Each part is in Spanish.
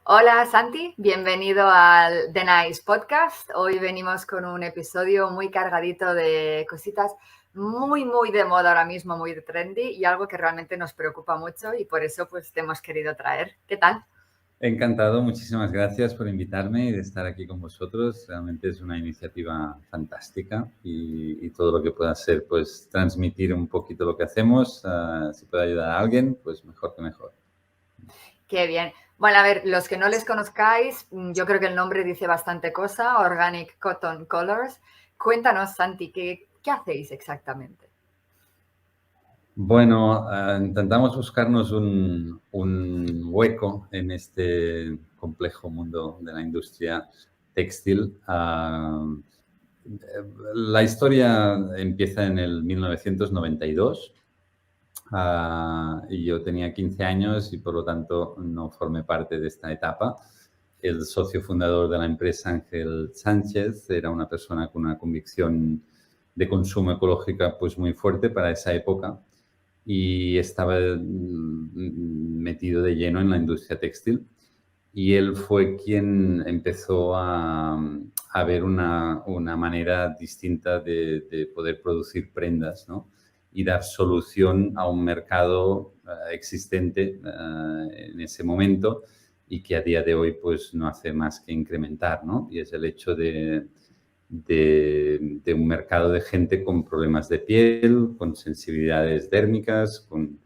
Hola Santi, bienvenido al The Nice Podcast. Hoy venimos con un episodio muy cargadito de cositas muy de moda ahora mismo, muy trendy y algo que realmente nos preocupa mucho y por eso pues te hemos querido traer. ¿Qué tal? Encantado, muchísimas gracias por invitarme y de estar aquí con vosotros. Realmente es una iniciativa fantástica y todo lo que pueda ser, pues, transmitir un poquito lo que hacemos. Si puede ayudar a alguien, pues mejor que mejor. Qué bien. Bueno, a ver, los que no les conozcáis, yo creo que el nombre dice bastante cosa, Organic Cotton Colors. Cuéntanos, Santi, ¿qué hacéis exactamente? Bueno, intentamos buscarnos un hueco en este complejo mundo de la industria textil. La historia empieza en el 1992. Y yo tenía 15 años y por lo tanto no formé parte de esta etapa. El socio fundador de la empresa, Ángel Sánchez, era una persona con una convicción de consumo ecológica pues muy fuerte para esa época y estaba metido de lleno en la industria textil. Y él fue quien empezó a ver una manera distinta de poder producir prendas, ¿no? Y dar solución a un mercado existente en ese momento y que a día de hoy pues no hace más que incrementar, ¿no? Y es el hecho de un mercado de gente con problemas de piel, con sensibilidades dérmicas, con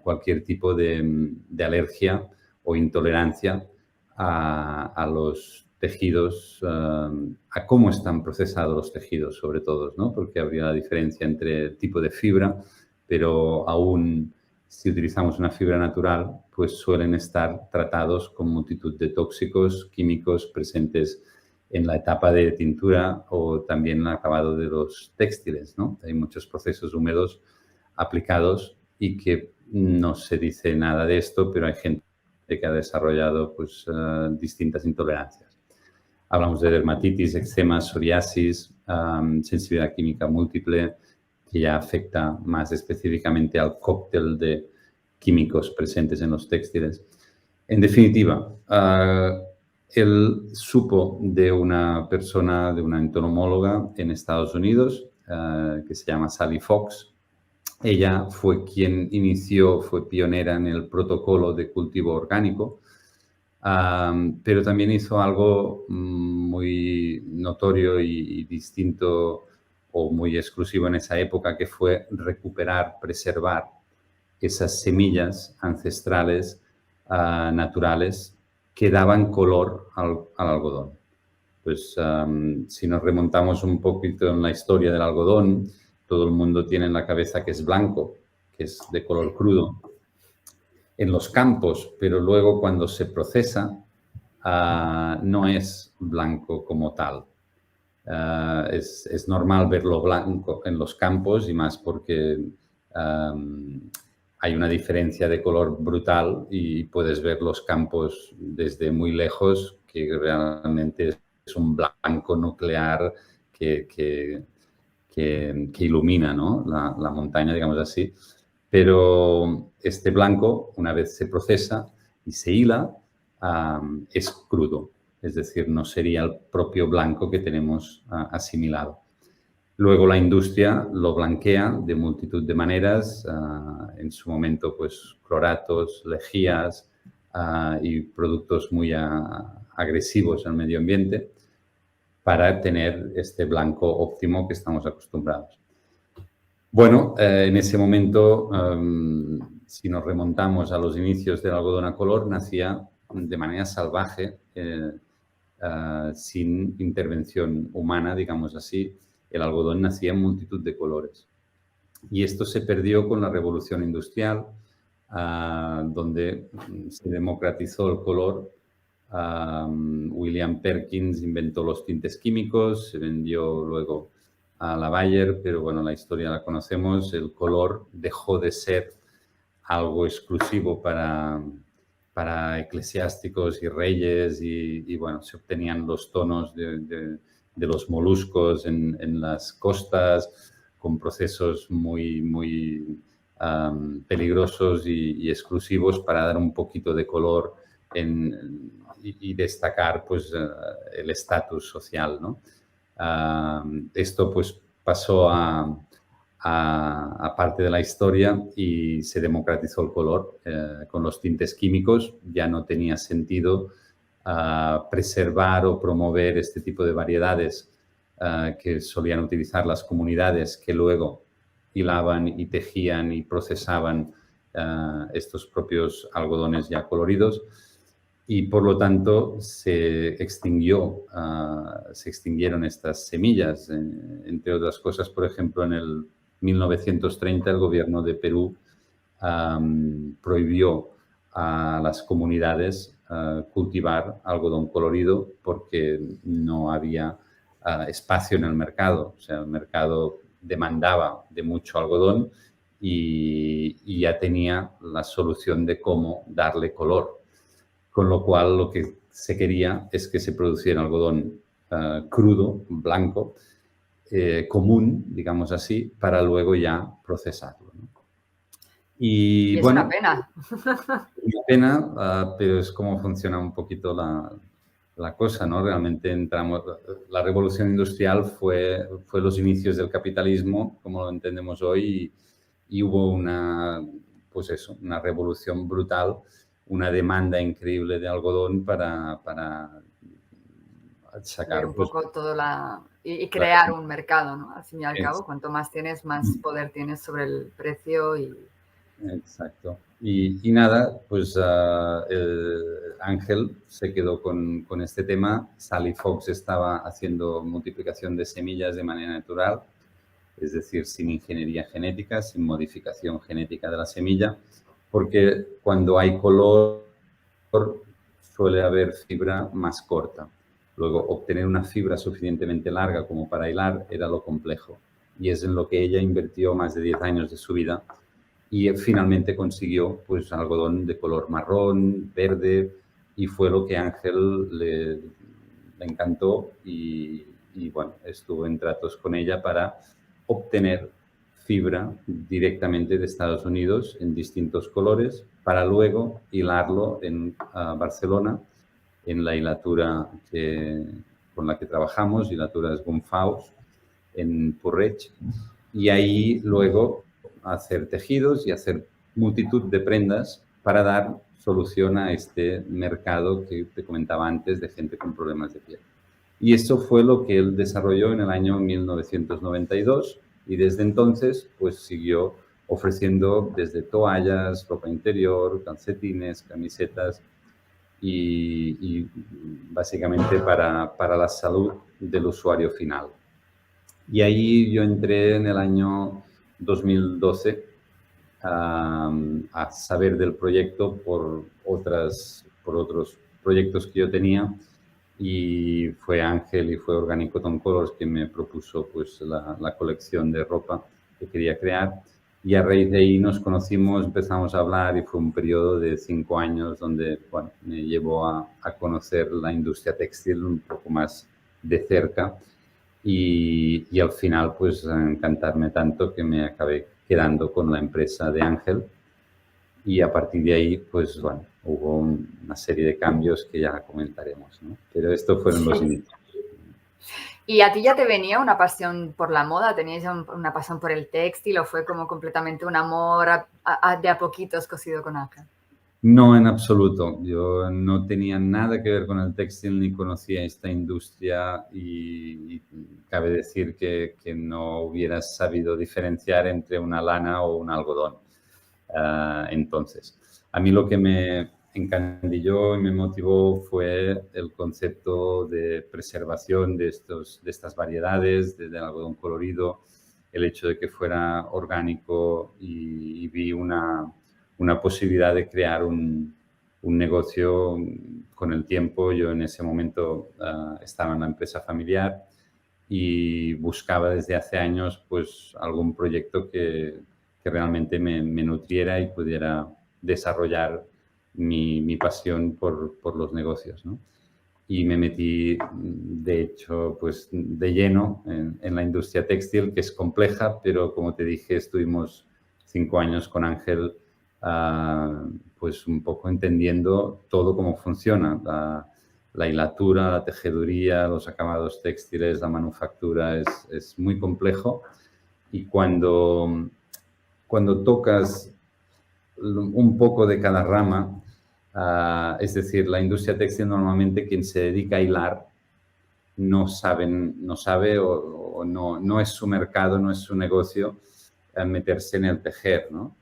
cualquier tipo de alergia o intolerancia a los tejidos, a cómo están procesados los tejidos, sobre todo, ¿no? Porque habría la diferencia entre el tipo de fibra, pero aún si utilizamos una fibra natural, pues suelen estar tratados con multitud de tóxicos químicos presentes en la etapa de tintura o también en el acabado de los textiles, ¿no? Hay muchos procesos húmedos aplicados y que no se dice nada de esto, pero hay gente que ha desarrollado pues, distintas intolerancias. Hablamos de dermatitis, eczema, psoriasis, sensibilidad química múltiple, que ya afecta más específicamente al cóctel de químicos presentes en los textiles. En definitiva, él supo de una persona, de una entomóloga en Estados Unidos, que se llama Sally Fox. Ella fue quien inició, fue pionera en el protocolo de cultivo orgánico, pero también hizo algo muy notorio y distinto o muy exclusivo en esa época, que fue recuperar, preservar esas semillas ancestrales naturales que daban color al algodón. Pues si nos remontamos un poquito en la historia del algodón, todo el mundo tiene en la cabeza que es blanco, que es de color crudo en los campos, pero luego cuando se procesa no es blanco como tal. Es normal verlo blanco en los campos y más porque hay una diferencia de color brutal y puedes ver los campos desde muy lejos, que realmente es un blanco nuclear que ilumina, ¿no? La montaña, digamos así. Pero este blanco, una vez se procesa y se hila, es crudo. Es decir, no sería el propio blanco que tenemos asimilado. Luego la industria lo blanquea de multitud de maneras, en su momento pues cloratos, lejías y productos muy agresivos al medio ambiente para tener este blanco óptimo que estamos acostumbrados. Bueno, en ese momento, si nos remontamos a los inicios del algodón a color, nacía de manera salvaje, sin intervención humana, digamos así. El algodón nacía en multitud de colores. Y esto se perdió con la revolución industrial, donde se democratizó el color. William Perkins inventó los tintes químicos, se vendió luego a la Bayer, pero bueno, la historia la conocemos. El color dejó de ser algo exclusivo para eclesiásticos y reyes y bueno, se obtenían los tonos de los moluscos en las costas con procesos muy peligrosos y exclusivos para dar un poquito de color y destacar pues, el estatus social, ¿no? Esto pues pasó a parte de la historia y se democratizó el color. Con los tintes químicos ya no tenía sentido preservar o promover este tipo de variedades que solían utilizar las comunidades que luego hilaban y tejían y procesaban estos propios algodones ya coloridos. Y por lo tanto se extinguieron estas semillas. Entre otras cosas, por ejemplo, en el 1930 el gobierno de Perú prohibió a las comunidades cultivar algodón colorido porque no había espacio en el mercado. O sea, el mercado demandaba de mucho algodón y ya tenía la solución de cómo darle color. Con lo cual, lo que se quería es que se produciera algodón crudo, blanco, común, digamos así, para luego ya procesarlo, ¿no? Y es bueno, una pena. una pena, pero es como funciona un poquito la cosa, ¿no? Realmente la revolución industrial fue los inicios del capitalismo, como lo entendemos hoy, y hubo pues eso, una revolución brutal, una demanda increíble de algodón para Ver sacar, un pues, poco y claro, crear un mercado, ¿no? Al fin y al es- cabo, cuanto más tienes, más poder tienes sobre el precio y... exacto. Y nada, pues Ángel se quedó con este tema. Sally Fox estaba haciendo multiplicación de semillas de manera natural, es decir, sin ingeniería genética, sin modificación genética de la semilla, porque cuando hay color suele haber fibra más corta. Luego, obtener una fibra suficientemente larga como para hilar era lo complejo. Y es en lo que ella invirtió más de 10 años de su vida y finalmente consiguió pues algodón de color marrón, verde, y fue lo que a Ángel le encantó y bueno, estuvo en tratos con ella para obtener fibra directamente de Estados Unidos en distintos colores para luego hilarlo en Barcelona en la hilatura con la que trabajamos, hilaturas Gunfaus en Purreig, y ahí luego hacer tejidos y hacer multitud de prendas para dar solución a este mercado que te comentaba antes de gente con problemas de piel. Y esto fue lo que él desarrolló en el año 1992 y desde entonces pues siguió ofreciendo desde toallas, ropa interior, calcetines, camisetas y básicamente para la salud del usuario final. Y ahí yo entré en el año 2012 a saber del proyecto por otros proyectos que yo tenía y fue Ángel y fue Organic Cotton Colors que me propuso pues la colección de ropa que quería crear y a raíz de ahí nos conocimos, empezamos a hablar y fue un periodo de 5 años donde bueno, me llevó a conocer la industria textil un poco más de cerca y al final pues encantarme tanto que me acabé quedando con la empresa de Ángel y a partir de ahí pues bueno, hubo una serie de cambios que ya comentaremos, ¿no? Pero estos fueron los inicios. ¿Y a ti ya te venía una pasión por la moda? ¿Tenías ya una pasión por el textil o fue como completamente un amor de a poquitos cosido con Ángel? No, en absoluto. Yo no tenía nada que ver con el textil ni conocía esta industria y cabe decir que no hubiera sabido diferenciar entre una lana o un algodón. Entonces, a mí lo que me encandilló y me motivó fue el concepto de preservación de estas variedades, del algodón colorido, el hecho de que fuera orgánico y vi una posibilidad de crear un negocio con el tiempo. Yo en ese momento estaba en la empresa familiar y buscaba desde hace años pues algún proyecto que realmente me nutriera y pudiera desarrollar mi pasión por los negocios, ¿no? Y me metí, de hecho, pues de lleno en la industria textil, que es compleja, pero como te dije, estuvimos 5 años con Ángel pues un poco entendiendo todo cómo funciona. La hilatura, la tejeduría, los acabados textiles, la manufactura es muy complejo y cuando tocas un poco de cada rama, es decir, la industria textil normalmente quien se dedica a hilar no sabe o no es su mercado, no es su negocio meterse en el tejer, ¿no?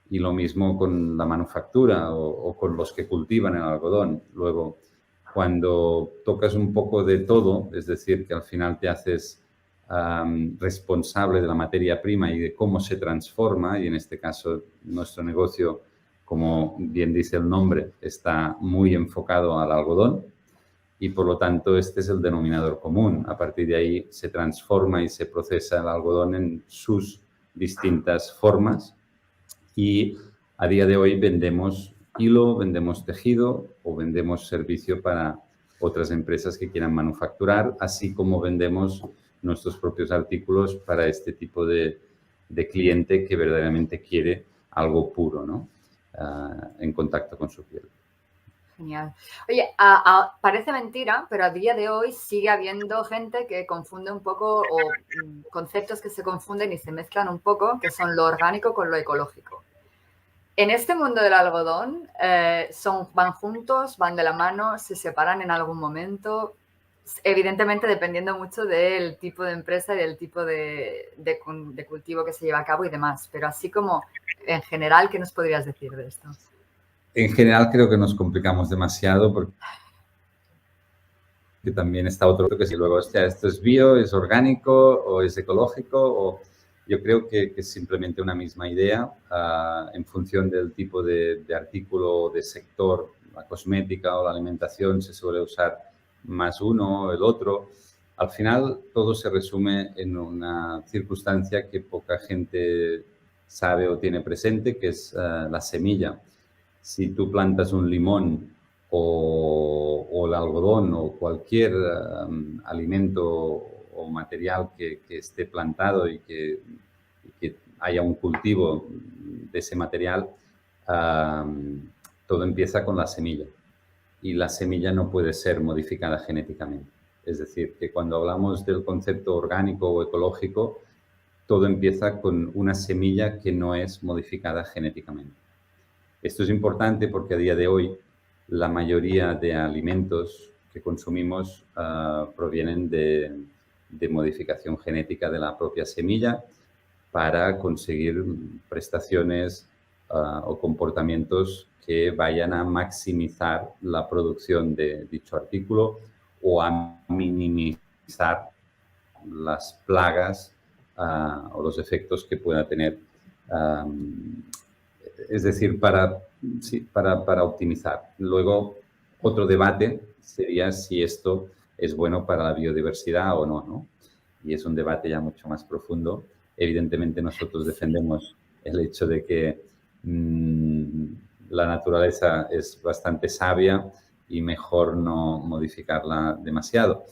Y lo mismo con la manufactura o con los que cultivan el algodón. Luego, cuando tocas un poco de todo, es decir, que al final te haces responsable de la materia prima y de cómo se transforma, y en este caso nuestro negocio, como bien dice el nombre, está muy enfocado al algodón y por lo tanto este es el denominador común. A partir de ahí se transforma y se procesa el algodón en sus distintas formas y a día de hoy vendemos hilo, vendemos tejido o vendemos servicio para otras empresas que quieran manufacturar, así como vendemos nuestros propios artículos para este tipo de cliente que verdaderamente quiere algo puro, ¿no? En contacto con su piel. Genial. Oye, parece mentira, pero a día de hoy sigue habiendo gente que confunde un poco o conceptos que se confunden y se mezclan un poco, que son lo orgánico con lo ecológico. En este mundo del algodón, van juntos, van de la mano, se separan en algún momento, evidentemente dependiendo mucho del tipo de empresa y del tipo de cultivo que se lleva a cabo y demás, pero así como en general, ¿qué nos podrías decir de esto? En general creo que nos complicamos demasiado porque también está otro que si luego, hostia, esto es bio, es orgánico o es ecológico o... Yo creo que es simplemente una misma idea en función del tipo de artículo o de sector, la cosmética o la alimentación se suele usar más uno o el otro. Al final todo se resume en una circunstancia que poca gente sabe o tiene presente, que es la semilla. Si tú plantas un limón o el algodón o cualquier alimento o material que esté plantado y que haya un cultivo de ese material, todo empieza con la semilla. Y la semilla no puede ser modificada genéticamente. Es decir, que cuando hablamos del concepto orgánico o ecológico, todo empieza con una semilla que no es modificada genéticamente. Esto es importante porque a día de hoy la mayoría de alimentos que consumimos provienen de modificación genética de la propia semilla para conseguir prestaciones o comportamientos que vayan a maximizar la producción de dicho artículo o a minimizar las plagas o los efectos que pueda tener. Es decir, para optimizar. Luego, otro debate sería si esto es bueno para la biodiversidad o no, ¿no? Y es un debate ya mucho más profundo. Evidentemente, nosotros defendemos el hecho de que la naturaleza es bastante sabia y mejor no modificarla demasiado.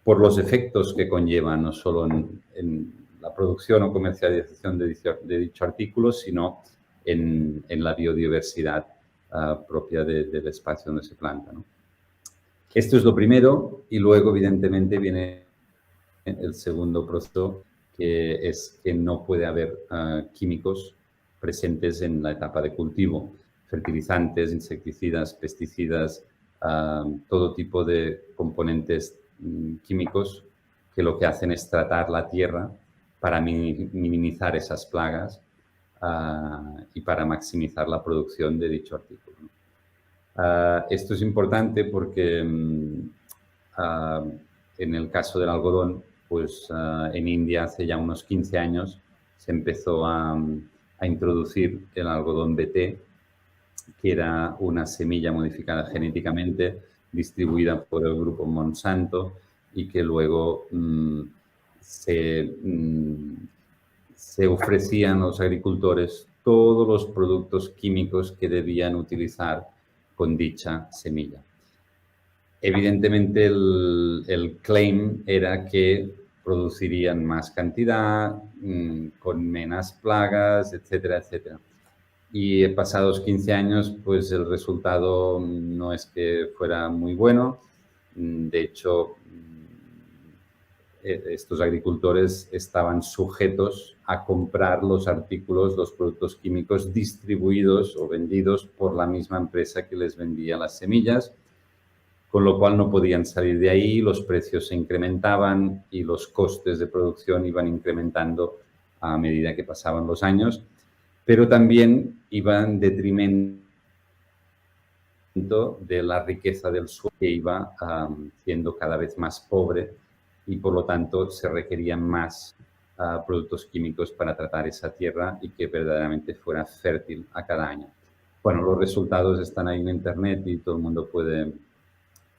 Por los efectos que conlleva, no solo en la producción o comercialización de dicho artículo, sino en la biodiversidad propia del espacio donde se planta, ¿no? Esto es lo primero y luego, evidentemente, viene el segundo proceso, que es que no puede haber químicos presentes en la etapa de cultivo. Fertilizantes, insecticidas, pesticidas, todo tipo de componentes químicos que lo que hacen es tratar la tierra para minimizar esas plagas y para maximizar la producción de dicho artículo. Esto es importante porque en el caso del algodón, pues en India hace ya unos 15 años se empezó a introducir el algodón BT, que era una semilla modificada genéticamente, distribuida por el grupo Monsanto y que luego se ofrecían a los agricultores todos los productos químicos que debían utilizar con dicha semilla. Evidentemente, el claim era que producirían más cantidad, con menos plagas, etcétera, etcétera. Y pasados 15 años, pues el resultado no es que fuera muy bueno. De hecho, estos agricultores estaban sujetos a comprar los artículos, los productos químicos distribuidos o vendidos por la misma empresa que les vendía las semillas, con lo cual no podían salir de ahí, los precios se incrementaban y los costes de producción iban incrementando a medida que pasaban los años, pero también iban en detrimento de la riqueza del suelo, que iba siendo cada vez más pobre y por lo tanto se requerían más productos químicos para tratar esa tierra y que verdaderamente fuera fértil a cada año. Bueno, los resultados están ahí en internet y todo el mundo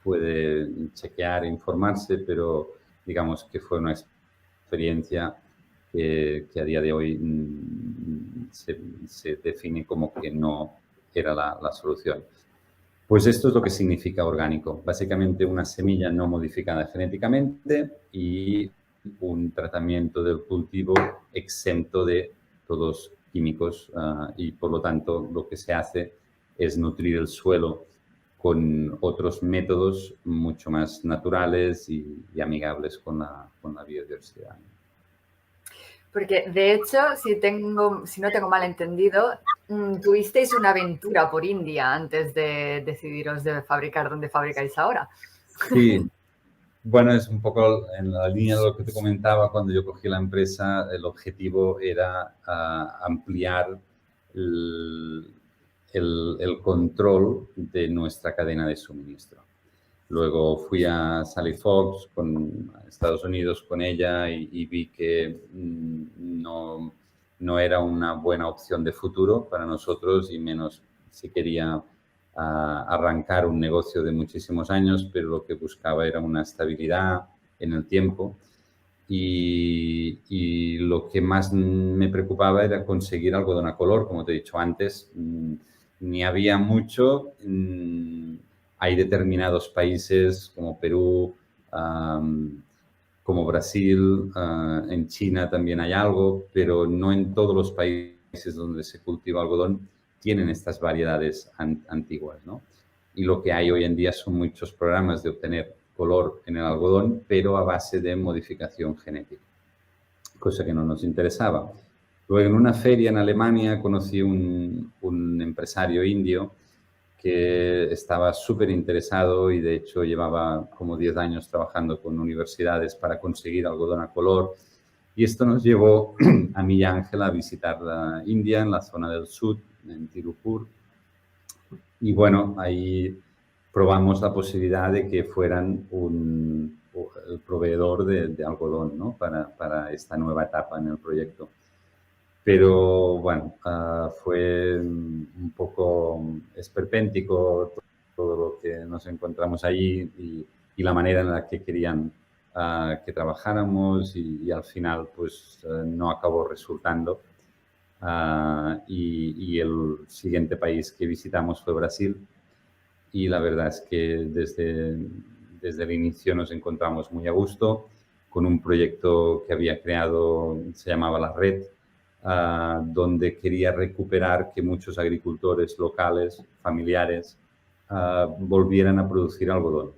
puede chequear e informarse, pero digamos que fue una experiencia que a día de hoy se define como que no era la solución. Pues esto es lo que significa orgánico. Básicamente una semilla no modificada genéticamente y un tratamiento del cultivo exento de todos químicos y por lo tanto lo que se hace es nutrir el suelo con otros métodos mucho más naturales y amigables con la biodiversidad. Porque de hecho, si no tengo mal entendido, tuvisteis una aventura por India antes de decidiros de fabricar donde fabricáis ahora. Sí, bueno, es un poco en la línea de lo que te comentaba cuando yo cogí la empresa. El objetivo era ampliar el control de nuestra cadena de suministro. Luego fui a Sally Fox, a Estados Unidos, con ella y vi que no era una buena opción de futuro para nosotros y menos si quería arrancar un negocio de muchísimos años, pero lo que buscaba era una estabilidad en el tiempo y lo que más me preocupaba era conseguir algodón a color, como te he dicho antes. Ni había mucho. Hay determinados países como Perú, como Brasil, en China también hay algo, pero no en todos los países donde se cultiva algodón tienen estas variedades antiguas, ¿no? Y lo que hay hoy en día son muchos programas de obtener color en el algodón, pero a base de modificación genética, cosa que no nos interesaba. Luego en una feria en Alemania conocí un empresario indio que estaba súper interesado y de hecho llevaba como 10 años trabajando con universidades para conseguir algodón a color. Y esto nos llevó a mí y a Ángela a visitar la India en la zona del sur, en Tirupur. Y bueno, ahí probamos la posibilidad de que fueran el proveedor de algodón, ¿no? Para esta nueva etapa en el proyecto. Pero bueno, fue un poco esperpéntico todo lo que nos encontramos allí y la manera en la que querían que trabajáramos y al final pues no acabó resultando. Y el siguiente país que visitamos fue Brasil y la verdad es que desde el inicio nos encontramos muy a gusto con un proyecto que había creado, se llamaba La Red, donde quería recuperar que muchos agricultores locales, familiares, volvieran a producir algodón.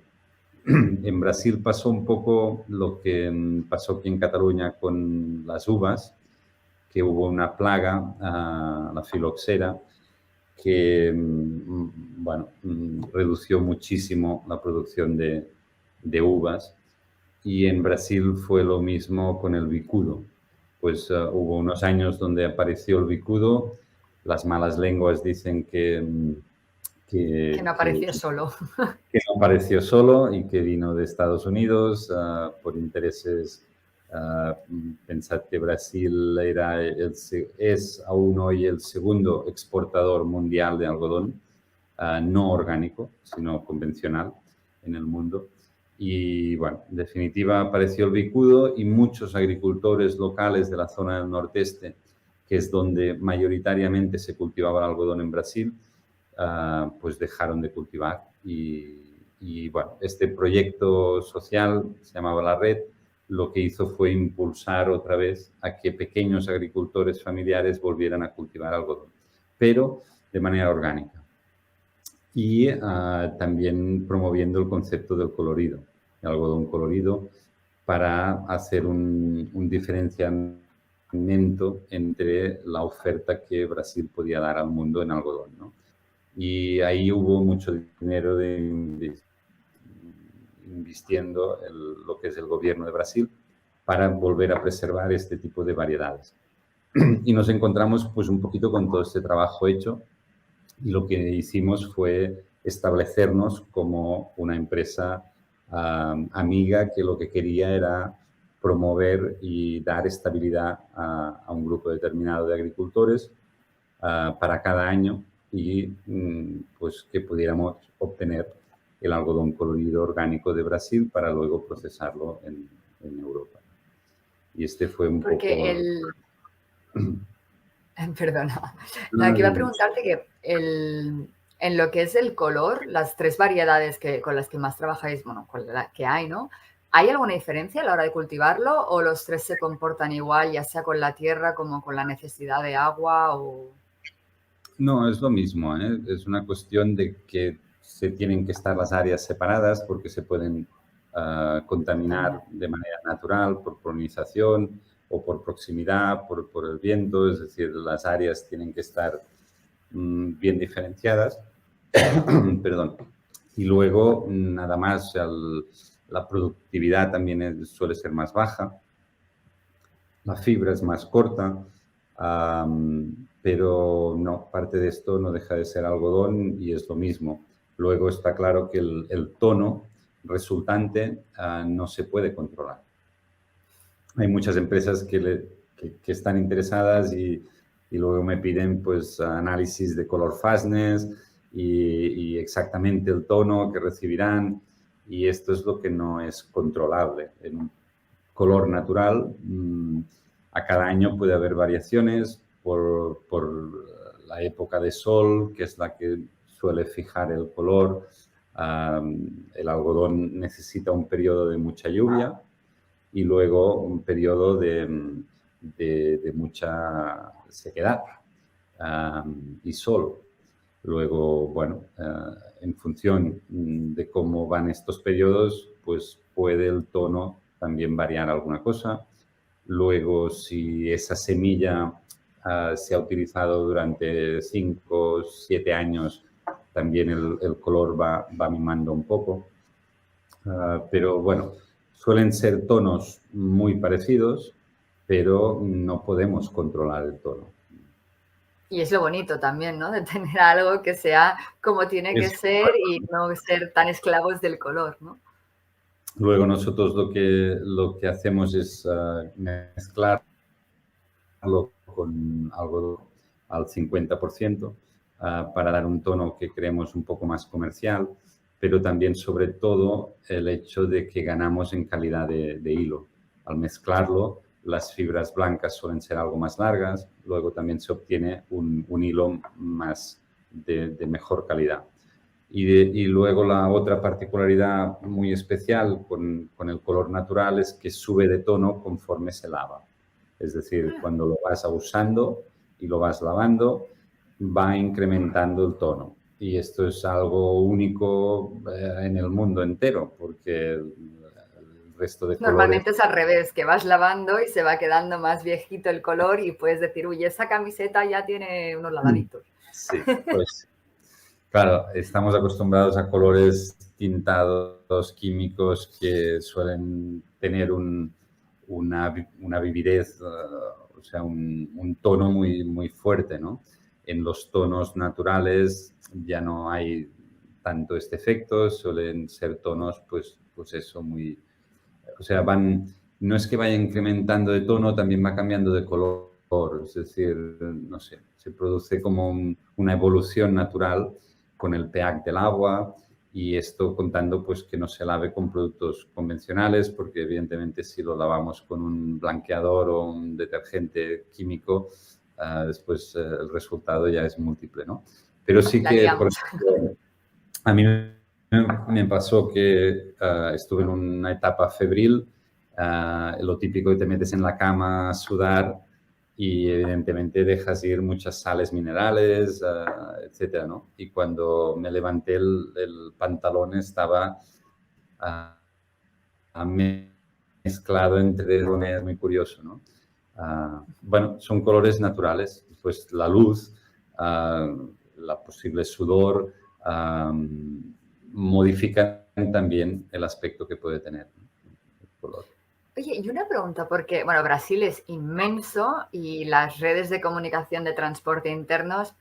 En Brasil pasó un poco lo que pasó aquí en Cataluña con las uvas, que hubo una plaga, la filoxera, que bueno, redució muchísimo la producción de uvas. Y en Brasil fue lo mismo con el bicudo. Pues hubo unos años donde apareció el bicudo. Las malas lenguas dicen que no apareció solo. Que no apareció solo y que vino de Estados Unidos por intereses. Pensad que Brasil es aún hoy el segundo exportador mundial de algodón, no orgánico, sino convencional en el mundo. Y bueno, en definitiva apareció el bicudo y muchos agricultores locales de la zona del nordeste, que es donde mayoritariamente se cultivaba el algodón en Brasil, pues dejaron de cultivar. Y bueno, este proyecto social se llamaba La Red, lo que hizo fue impulsar otra vez a que pequeños agricultores familiares volvieran a cultivar algodón. pero de manera orgánica. Y también promoviendo el concepto del colorido, el algodón colorido, para hacer un diferenciamiento entre la oferta que Brasil podía dar al mundo en algodón, ¿no? Y ahí hubo mucho dinero invirtiendo lo que es el gobierno de Brasil para volver a preservar este tipo de variedades. Y nos encontramos pues un poquito con todo este trabajo hecho y lo que hicimos fue establecernos como una empresa amiga que lo que quería era promover y dar estabilidad a un grupo determinado de agricultores para cada año y pues que pudiéramos obtener el algodón colorido orgánico de Brasil para luego procesarlo en Europa. Y este fue un poco... Perdona. No, que iba a preguntarte que en lo que es el color, las 3 variedades con las que más trabajáis, bueno, con la que hay, ¿no? ¿Hay alguna diferencia a la hora de cultivarlo o los 3 se comportan igual, ya sea con la tierra como con la necesidad de agua o...? No, es lo mismo, ¿eh? Es una cuestión de que se tienen que estar las áreas separadas porque se pueden contaminar de manera natural por polinización o por proximidad, por el viento, es decir, las áreas tienen que estar bien diferenciadas. Perdón. Y luego, nada más, la productividad también suele ser más baja, la fibra es más corta, pero no, parte de esto no deja de ser algodón y es lo mismo. Luego está claro que el tono resultante no se puede controlar. Hay muchas empresas que están interesadas y luego me piden pues análisis de color fastness y exactamente el tono que recibirán y esto es lo que no es controlable. En un color natural a cada año puede haber variaciones por la época de sol, que es la que suele fijar el color. El algodón necesita un periodo de mucha lluvia y luego un periodo de mucha sequedad y sol. Luego, bueno, en función de cómo van estos periodos, pues puede el tono también variar alguna cosa. Luego, si esa semilla se ha utilizado durante 5 o 7 años, también el color va mimando un poco. Pero bueno, suelen ser tonos muy parecidos, pero no podemos controlar el tono. Y es lo bonito también, ¿no? De tener algo que sea como tiene que ser y no ser tan esclavos del color, ¿no? Luego nosotros lo que hacemos es mezclarlo con algodón al 50% para dar un tono que creemos un poco más comercial, pero también sobre todo el hecho de que ganamos en calidad de hilo. Al mezclarlo, las fibras blancas suelen ser algo más largas, luego también se obtiene un hilo más de mejor calidad. Y luego la otra particularidad muy especial con el color natural es que sube de tono conforme se lava. Es decir, cuando lo vas usando y lo vas lavando, va incrementando el tono. Y esto es algo único en el mundo entero, porque el resto de colores... Normalmente es al revés, que vas lavando y se va quedando más viejito el color y puedes decir, uy, esa camiseta ya tiene unos lavaditos. Sí, pues claro, estamos acostumbrados a colores tintados químicos que suelen tener una vividez, o sea, un tono muy, muy fuerte, ¿no? En los tonos naturales ya no hay tanto este efecto, suelen ser tonos, pues eso, muy... O sea, no es que vaya incrementando de tono, también va cambiando de color, es decir, no sé, se produce como una evolución natural con el pH del agua y esto contando pues que no se lave con productos convencionales porque evidentemente si lo lavamos con un blanqueador o un detergente químico después el resultado ya es múltiple, ¿no? Pero sí que, por ejemplo, a mí me pasó que estuve en una etapa febril, lo típico que te metes en la cama a sudar y evidentemente dejas ir muchas sales minerales, etcétera, ¿no? Y cuando me levanté el pantalón estaba ah, mezclado entre colores, muy curioso, ¿no? Bueno, son colores naturales, pues la luz, la posible sudor, modifican también el aspecto que puede tener, ¿no? El color. Oye, y una pregunta, porque, bueno, Brasil es inmenso y las redes de comunicación de transporte internos,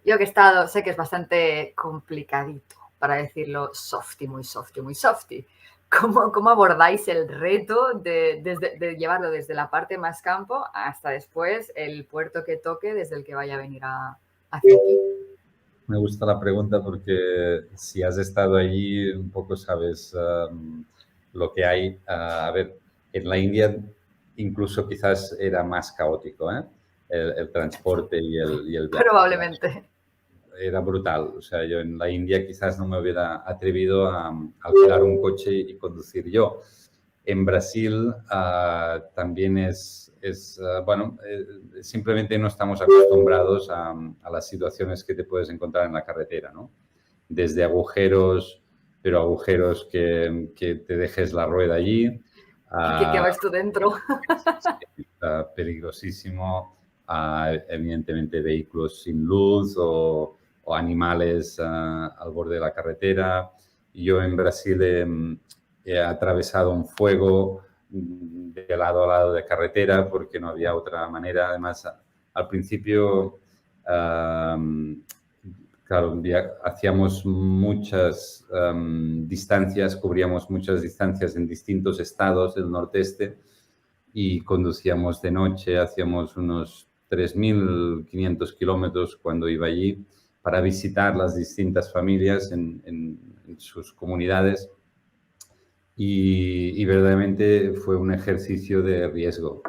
yo que he estado, sé que es bastante complicadito, para decirlo softy, muy softy, muy softy. ¿Cómo abordáis el reto de llevarlo desde la parte más campo hasta después el puerto que toque desde el que vaya a venir hacia aquí? Me gusta la pregunta porque si has estado allí un poco sabes lo que hay. A ver, en la India incluso quizás era más caótico, ¿eh? El transporte y el viaje. Probablemente. Era brutal. O sea, yo en la India quizás no me hubiera atrevido a alquilar un coche y conducir yo. En Brasil también bueno, simplemente no estamos acostumbrados a las situaciones que te puedes encontrar en la carretera, ¿no? Desde agujeros, pero agujeros que te dejes la rueda allí. Y que vas tú dentro. Peligrosísimo. Evidentemente vehículos sin luz o animales al borde de la carretera. Yo en Brasil he atravesado un fuego de lado a lado de carretera porque no había otra manera. Además, al principio, claro, hacíamos muchas distancias, cubríamos muchas distancias en distintos estados del nordeste y conducíamos de noche, hacíamos unos 3.500 kilómetros cuando iba allí para visitar las distintas familias en sus comunidades y verdaderamente fue un ejercicio de riesgo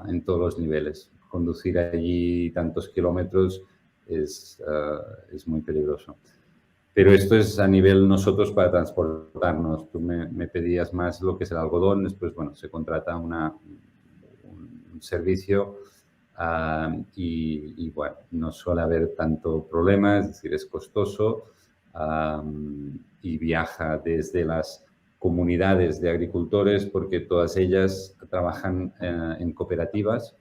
en todos los niveles. Conducir allí tantos kilómetros es muy peligroso. Pero esto es a nivel nosotros para transportarnos. Tú me pedías más lo que es el algodón, después, bueno, se contrata un servicio y, bueno, no suele haber tanto problema, es decir, es costoso y viaja desde las comunidades de agricultores porque todas ellas trabajan en cooperativas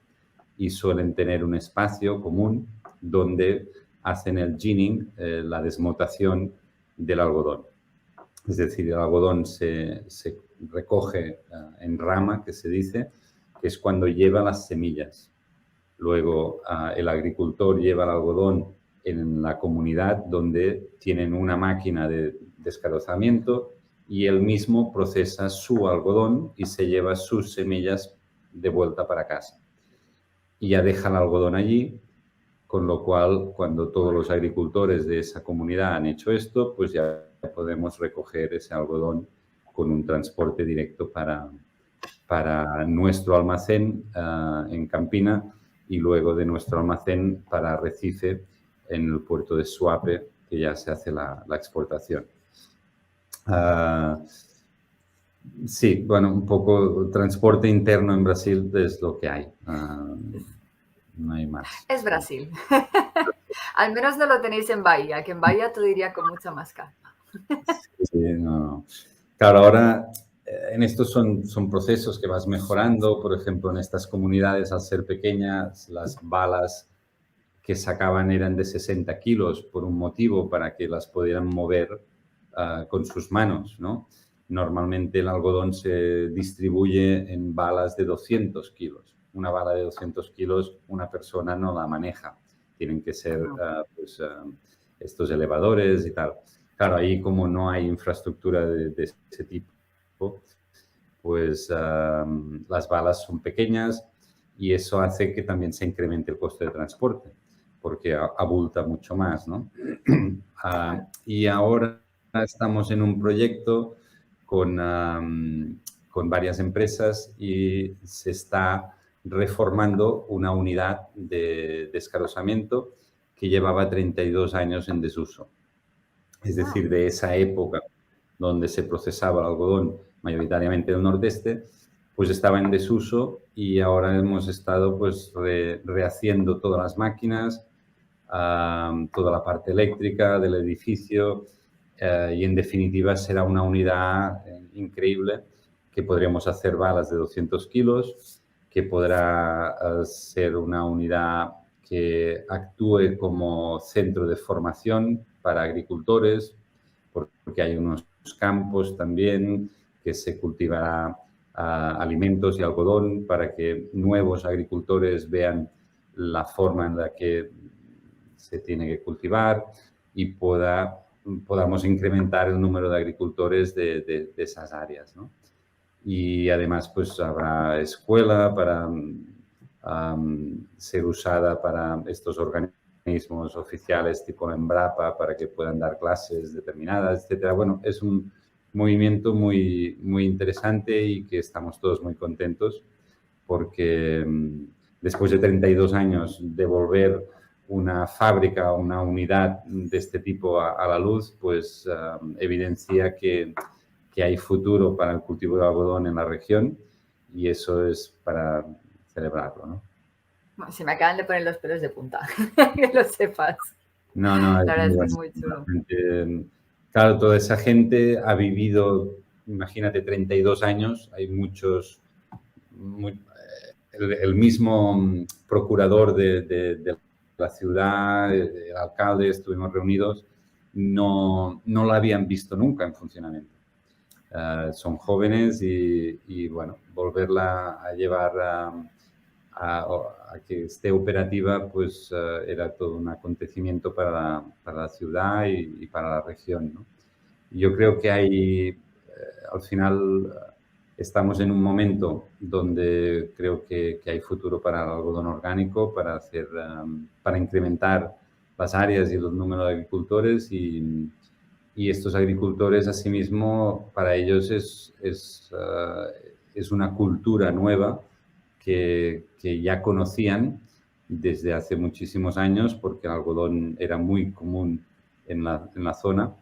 y suelen tener un espacio común donde hacen el ginning, la desmotación del algodón. Es decir, el algodón se recoge en rama, que se dice, que es cuando lleva las semillas. Luego el agricultor lleva el algodón en la comunidad donde tienen una máquina de descarozamiento y él mismo procesa su algodón y se lleva sus semillas de vuelta para casa. Y ya deja el algodón allí, con lo cual, cuando todos los agricultores de esa comunidad han hecho esto, pues ya podemos recoger ese algodón con un transporte directo para nuestro almacén en Campina y luego de nuestro almacén para Recife en el puerto de Suape, que ya se hace la exportación. Sí, bueno, un poco transporte interno en Brasil es lo que hay. No hay más. Es Brasil. Al menos no lo tenéis en Bahía, que en Bahía todo iría con mucha más calma. Sí, no. Claro, ahora en estos son procesos que vas mejorando. Por ejemplo, en estas comunidades, al ser pequeñas, las balas que sacaban eran de 60 kilos por un motivo, para que las pudieran mover con sus manos, ¿no? Normalmente el algodón se distribuye en balas de 200 kilos. Una bala de 200 kilos una persona no la maneja. Tienen que ser estos elevadores y tal. Claro, ahí como no hay infraestructura de ese tipo, pues las balas son pequeñas y eso hace que también se incremente el coste de transporte, porque abulta mucho más, ¿no? Y ahora estamos en un proyecto con varias empresas y se está reformando una unidad de descarozamiento que llevaba 32 años en desuso. Es decir, de esa época donde se procesaba el algodón mayoritariamente del nordeste, pues estaba en desuso y ahora hemos estado pues rehaciendo todas las máquinas, toda la parte eléctrica del edificio y en definitiva será una unidad increíble que podremos hacer balas de 200 kilos, que podrá ser una unidad que actúe como centro de formación para agricultores, porque hay unos campos también que se cultivará alimentos y algodón para que nuevos agricultores vean la forma en la que se tiene que cultivar y podamos incrementar el número de agricultores de esas áreas, ¿no? Y además pues habrá escuela para ser usada para estos organismos oficiales tipo Embrapa para que puedan dar clases determinadas, etcétera. Bueno, es un movimiento muy, muy interesante y que estamos todos muy contentos porque después de 32 años de volver una fábrica o una unidad de este tipo a la luz, pues evidencia que hay futuro para el cultivo de algodón en la región y eso es para celebrarlo, ¿no? Se me acaban de poner los pelos de punta, que lo sepas. No, la verdad es que es muy chulo. Claro, toda esa gente ha vivido, imagínate, 32 años, hay muchos, el mismo procurador de la ciudad, el alcalde, estuvimos reunidos, no lo habían visto nunca en funcionamiento. Son jóvenes y, bueno, volverla a llevar a que esté operativa, pues era todo un acontecimiento para la ciudad y para la región, ¿no? Yo creo que al final, estamos en un momento donde creo que hay futuro para el algodón orgánico, para incrementar las áreas y los números de agricultores y estos agricultores, asimismo, para ellos es una cultura nueva que ya conocían desde hace muchísimos años, porque el algodón era muy común en la zona,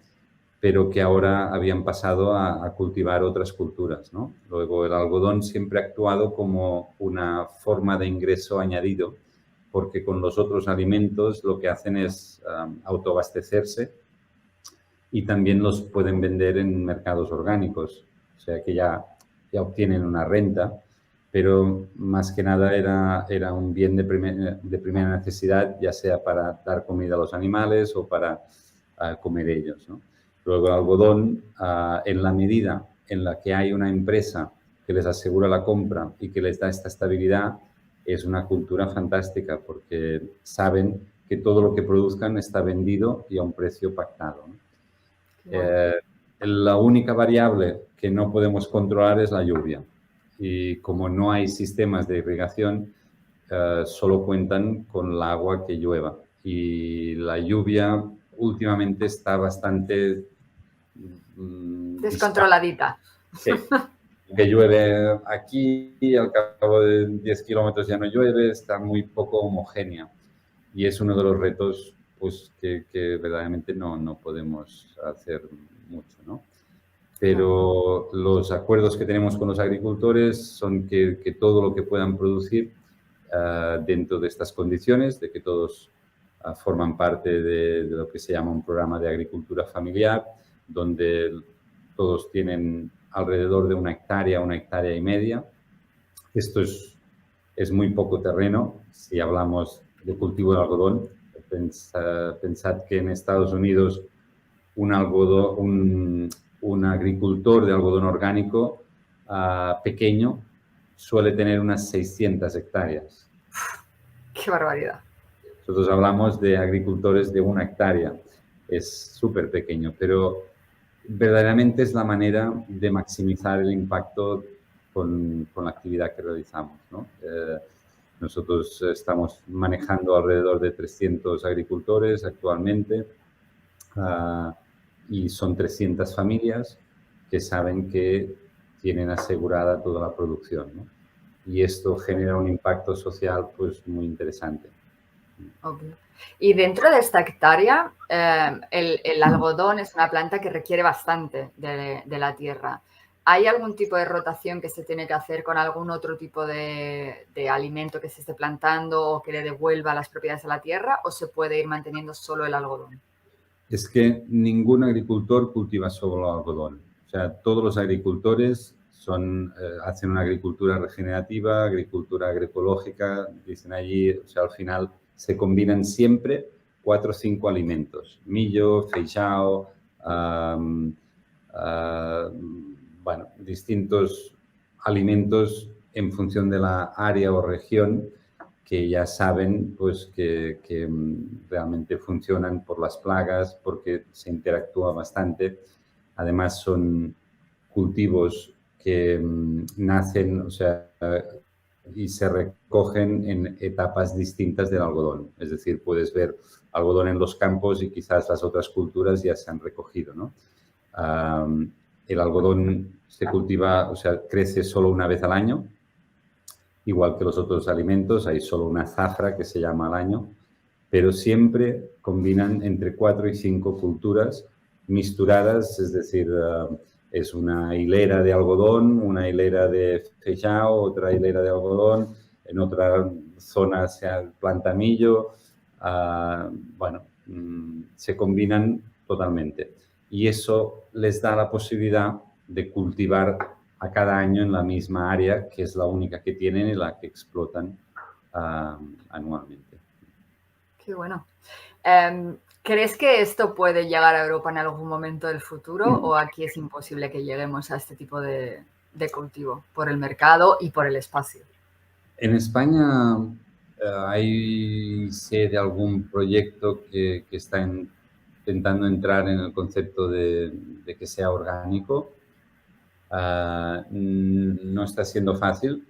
pero que ahora habían pasado a cultivar otras culturas, ¿no? Luego, el algodón siempre ha actuado como una forma de ingreso añadido, porque con los otros alimentos lo que hacen es autoabastecerse y también los pueden vender en mercados orgánicos, o sea que ya obtienen una renta, pero más que nada era un bien de primera necesidad, ya sea para dar comida a los animales o para comer ellos, ¿no? Luego el algodón, en la medida en la que hay una empresa que les asegura la compra y que les da esta estabilidad, es una cultura fantástica porque saben que todo lo que produzcan está vendido y a un precio pactado, ¿no? La única variable que no podemos controlar es la lluvia. Y como no hay sistemas de irrigación, solo cuentan con el agua que llueva. Y la lluvia últimamente está bastante descontroladita. Sí. Que llueve aquí y al cabo de 10 kilómetros ya no llueve, está muy poco homogénea. Y es uno de los retos pues, que verdaderamente no podemos hacer mucho, ¿no? Pero los acuerdos que tenemos con los agricultores son que todo lo que puedan producir dentro de estas condiciones, de que todos forman parte de lo que se llama un programa de agricultura familiar, donde todos tienen alrededor de 1 hectárea, 1 hectárea y media. Esto es muy poco terreno si hablamos de cultivo de algodón. Pensad que en Estados Unidos un agricultor de algodón orgánico pequeño suele tener unas 600 hectáreas. ¡Qué barbaridad! Nosotros hablamos de agricultores de 1 hectárea. Es súper pequeño, pero verdaderamente es la manera de maximizar el impacto con la actividad que realizamos, ¿no? Nosotros estamos manejando alrededor de 300 agricultores actualmente y son 300 familias que saben que tienen asegurada toda la producción, ¿no? Y esto genera un impacto social pues muy interesante. Okay. Y dentro de esta hectárea, el algodón es una planta que requiere bastante de la tierra. ¿hay algún tipo de rotación que se tiene que hacer con algún otro tipo de alimento que se esté plantando o que le devuelva las propiedades a la tierra, o se puede ir manteniendo solo el algodón? Es que ningún agricultor cultiva solo algodón. O sea, todos los agricultores hacen una agricultura regenerativa, agricultura agroecológica, dicen allí, o sea, al final se combinan siempre 4 o 5 alimentos. Millo, feijão, bueno, distintos alimentos en función de la área o región que ya saben pues, que realmente funcionan por las plagas, porque se interactúa bastante. Además, son cultivos que nacen, o sea, y se recogen en etapas distintas del algodón. Es decir, puedes ver algodón en los campos y quizás las otras culturas ya se han recogido, ¿no? El algodón se cultiva, o sea, crece solo una vez al año, igual que los otros alimentos, hay solo una zafra que se llama al año, pero siempre combinan entre 4 y 5 culturas misturadas, es decir, es una hilera de algodón, una hilera de feijão, otra hilera de algodón, en otra zona se planta millo, bueno, se combinan totalmente. Y eso les da la posibilidad de cultivar a cada año en la misma área, que es la única que tienen y la que explotan anualmente. Qué bueno. ¿Crees que esto puede llegar a Europa en algún momento del futuro o aquí es imposible que lleguemos a este tipo de cultivo por el mercado y por el espacio? En España sé de algún proyecto que está intentando entrar en el concepto de que sea orgánico. No está siendo fácil,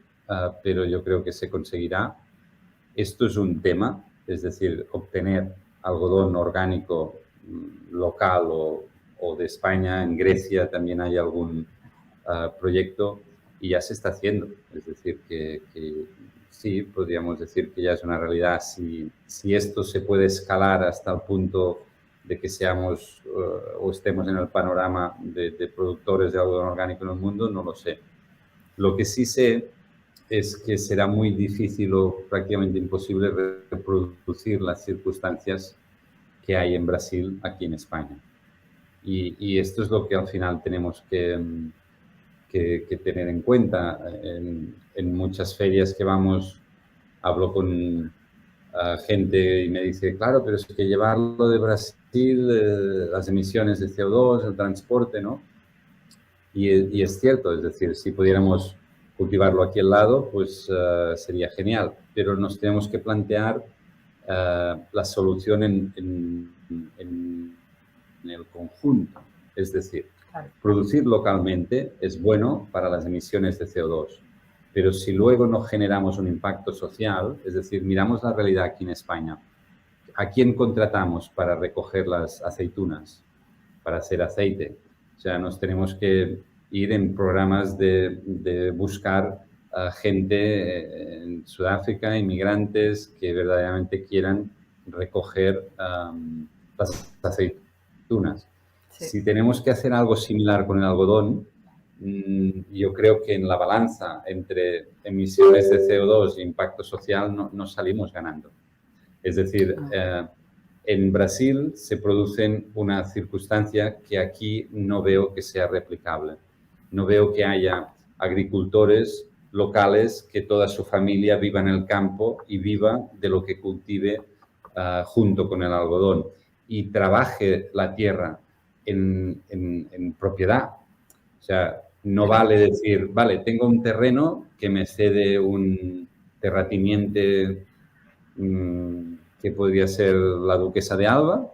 pero yo creo que se conseguirá. Esto es un tema, es decir, obtener algodón orgánico local o de España. En Grecia también hay algún proyecto y ya se está haciendo. Es decir, que sí, podríamos decir que ya es una realidad. Si esto se puede escalar hasta el punto de que seamos o estemos en el panorama de productores de algodón orgánico en el mundo, no lo sé. Lo que sí sé es que será muy difícil o prácticamente imposible reproducir las circunstancias que hay en Brasil aquí en España. Y esto es lo que al final tenemos que tener en cuenta. En muchas ferias que vamos, hablo con gente y me dice, claro, pero es que llevarlo de Brasil, las emisiones de CO2, el transporte, ¿no? Y es cierto, es decir, si pudiéramos cultivarlo aquí al lado, pues sería genial. Pero nos tenemos que plantear la solución en el conjunto. Es decir, claro, producir localmente es bueno para las emisiones de CO2. Pero si luego no generamos un impacto social, es decir, miramos la realidad aquí en España, ¿a quién contratamos para recoger las aceitunas, para hacer aceite? O sea, nos tenemos que ir en programas de buscar gente en Sudáfrica, inmigrantes que verdaderamente quieran recoger las aceitunas. Sí. Si tenemos que hacer algo similar con el algodón, yo creo que en la balanza entre emisiones de CO2 e impacto social no salimos ganando. Es decir, en Brasil se producen una circunstancia que aquí no veo que sea replicable. No veo que haya agricultores locales que toda su familia viva en el campo y viva de lo que cultive junto con el algodón y trabaje la tierra en propiedad. O sea, no vale decir, vale, tengo un terreno que me cede un terrateniente que podría ser la duquesa de Alba.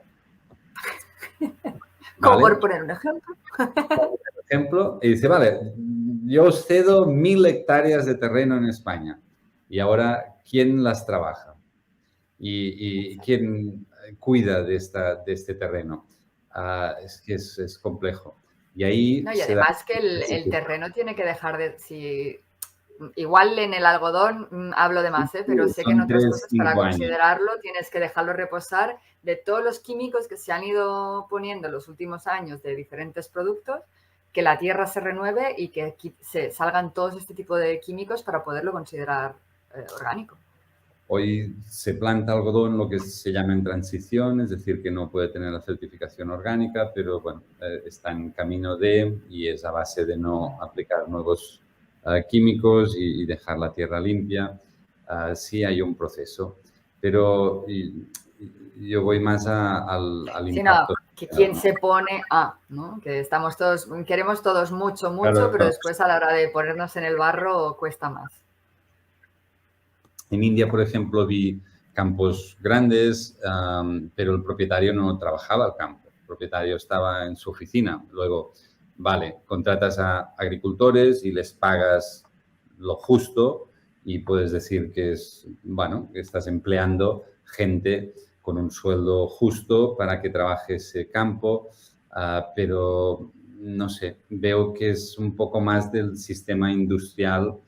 ¿Cómo por poner un ejemplo? Por ejemplo, y dice, vale, yo os cedo 1000 hectáreas de terreno en España y ahora, ¿quién las trabaja? ¿Y quién cuida de este terreno? Es que es complejo. Y ahí no, y además que el terreno tiene que dejar de... Igual en el algodón hablo de más, pero sé que en otras cosas para considerarlo tienes que dejarlo reposar de todos los químicos que se han ido poniendo en los últimos años de diferentes productos, que la tierra se renueve y que se salgan todos este tipo de químicos para poderlo considerar orgánico. Hoy se planta algodón, lo que se llama en transición, es decir, que no puede tener la certificación orgánica, pero bueno, está en camino de, y es a base de no aplicar nuevos químicos y dejar la tierra limpia. Sí hay un proceso, pero yo voy más al Sí, impacto. no, que quién se pone a, ¿no? Que estamos todos, queremos todos mucho, Claro, pero después a la hora de ponernos en el barro cuesta más. En India, por ejemplo, vi campos grandes, pero el propietario no trabajaba el campo. El propietario estaba en su oficina. Luego, vale, contratas a agricultores y les pagas lo justo y puedes decir que es, bueno, que estás empleando gente con un sueldo justo para que trabaje ese campo, pero no sé, veo que es un poco más del sistema industrial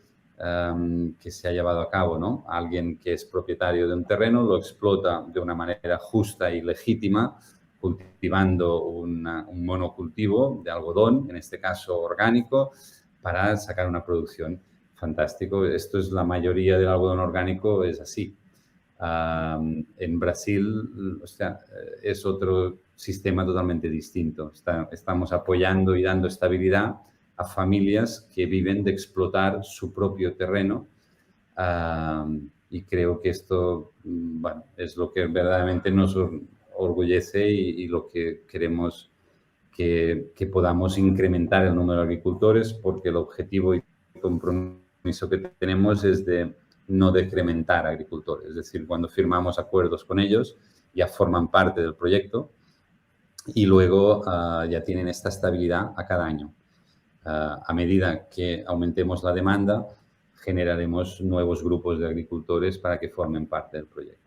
que se ha llevado a cabo, ¿no? Alguien que es propietario de un terreno lo explota de una manera justa y legítima, cultivando un monocultivo de algodón, en este caso orgánico, para sacar una producción fantástico. Esto es la mayoría del algodón orgánico, es así. En Brasil, o sea, es otro sistema totalmente distinto. Estamos apoyando y dando estabilidad a familias que viven de explotar su propio terreno y creo que esto, bueno, es lo que verdaderamente nos orgullece y lo que queremos que podamos incrementar el número de agricultores, porque el objetivo y compromiso que tenemos es de no decrementar agricultores. Es decir, cuando firmamos acuerdos con ellos, ya forman parte del proyecto y luego ya tienen esta estabilidad a cada año. A medida que aumentemos la demanda, generaremos nuevos grupos de agricultores para que formen parte del proyecto.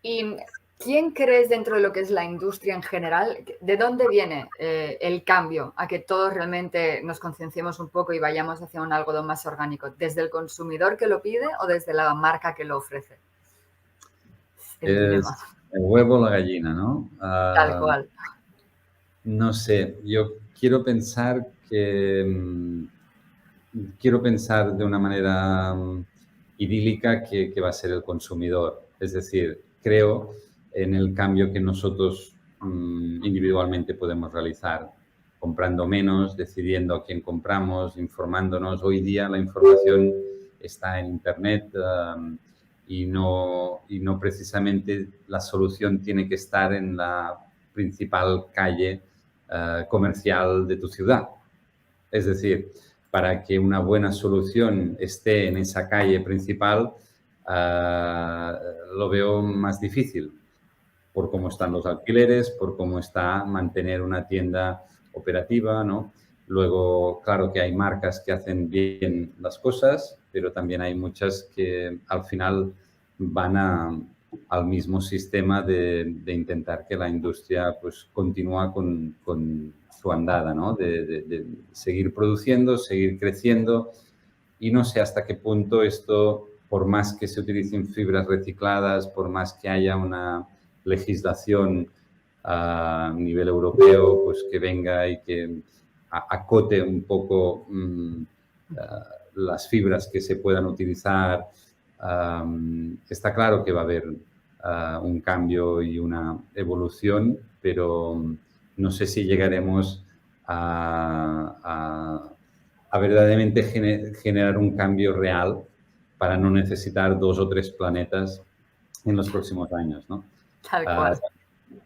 ¿Y quién crees dentro de lo que es la industria en general? ¿De dónde viene el cambio a que todos realmente nos concienciemos un poco y vayamos hacia un algodón más orgánico? ¿Desde el consumidor que lo pide o desde la marca que lo ofrece? El dilema. El huevo o la gallina, ¿no? Tal cual. No sé, yo quiero pensar de una manera idílica que va a ser el consumidor. Es decir, creo en el cambio que nosotros individualmente podemos realizar, comprando menos, decidiendo a quién compramos, informándonos. Hoy día la información está en Internet y no precisamente la solución tiene que estar en la principal calle comercial de tu ciudad. Es decir, para que una buena solución esté en esa calle principal, lo veo más difícil por cómo están los alquileres, por cómo está mantener una tienda operativa, ¿no? Luego, claro que hay marcas que hacen bien las cosas, pero también hay muchas que al final van al mismo sistema de intentar que la industria pues continúa con su andada, ¿no? De seguir produciendo, seguir creciendo y no sé hasta qué punto esto, por más que se utilicen fibras recicladas, por más que haya una legislación a nivel europeo, pues que venga y que acote un poco las fibras que se puedan utilizar. Está claro que va a haber un cambio y una evolución, pero no sé si llegaremos a verdaderamente generar un cambio real para no necesitar 2 o 3 planetas en los próximos años, ¿no? Tal cual.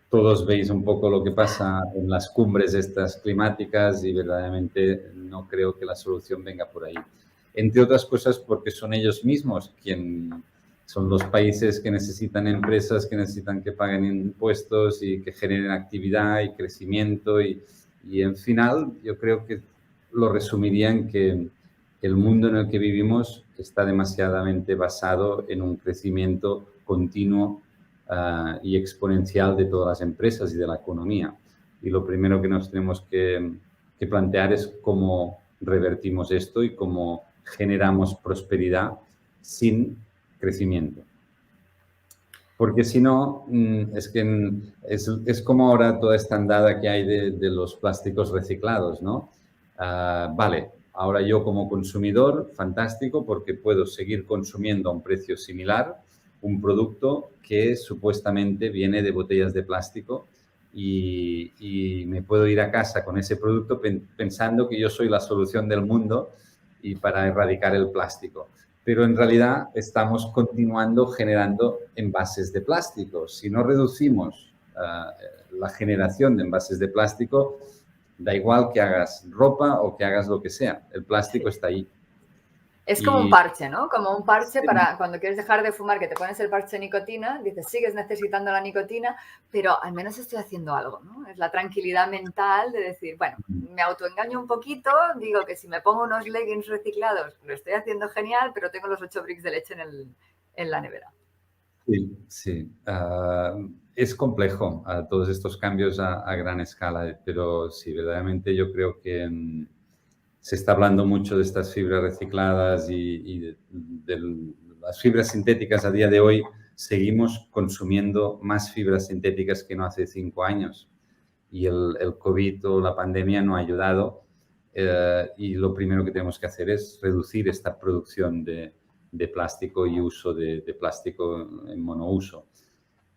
Todos veis un poco lo que pasa en las cumbres estas climáticas y verdaderamente no creo que la solución venga por ahí. Entre otras cosas porque son ellos mismos quien son los países que necesitan empresas, que necesitan que paguen impuestos y que generen actividad y crecimiento y en final yo creo que lo resumiría en que el mundo en el que vivimos está demasiadamente basado en un crecimiento continuo y exponencial de todas las empresas y de la economía. Y lo primero que nos tenemos que plantear es cómo revertimos esto y cómo generamos prosperidad sin crecimiento. Porque si no, es que es como ahora toda esta andada que hay de los plásticos reciclados, ¿no? Vale, ahora yo como consumidor, fantástico, porque puedo seguir consumiendo a un precio similar un producto que supuestamente viene de botellas de plástico y me puedo ir a casa con ese producto pensando que yo soy la solución del mundo y para erradicar el plástico. Pero en realidad estamos continuando generando envases de plástico. Si no reducimos la generación de envases de plástico, da igual que hagas ropa o que hagas lo que sea, el plástico está ahí. Es como un Y parche, ¿no? Como un parche para cuando quieres dejar de fumar, que te pones el parche de nicotina, dices, sigues necesitando la nicotina, pero al menos estoy haciendo algo, ¿no? Es la tranquilidad mental de decir, bueno, me autoengaño un poquito, digo que si me pongo unos leggings reciclados lo estoy haciendo genial, pero tengo los 8 bricks de leche en la nevera. sí, sí. Es complejo todos estos cambios a gran escala, pero sí, verdaderamente yo creo que se está hablando mucho de estas fibras recicladas y de las fibras sintéticas a día de hoy. Seguimos consumiendo más fibras sintéticas que no hace 5 años y el COVID o la pandemia no ha ayudado y lo primero que tenemos que hacer es reducir esta producción de plástico y uso de plástico en monouso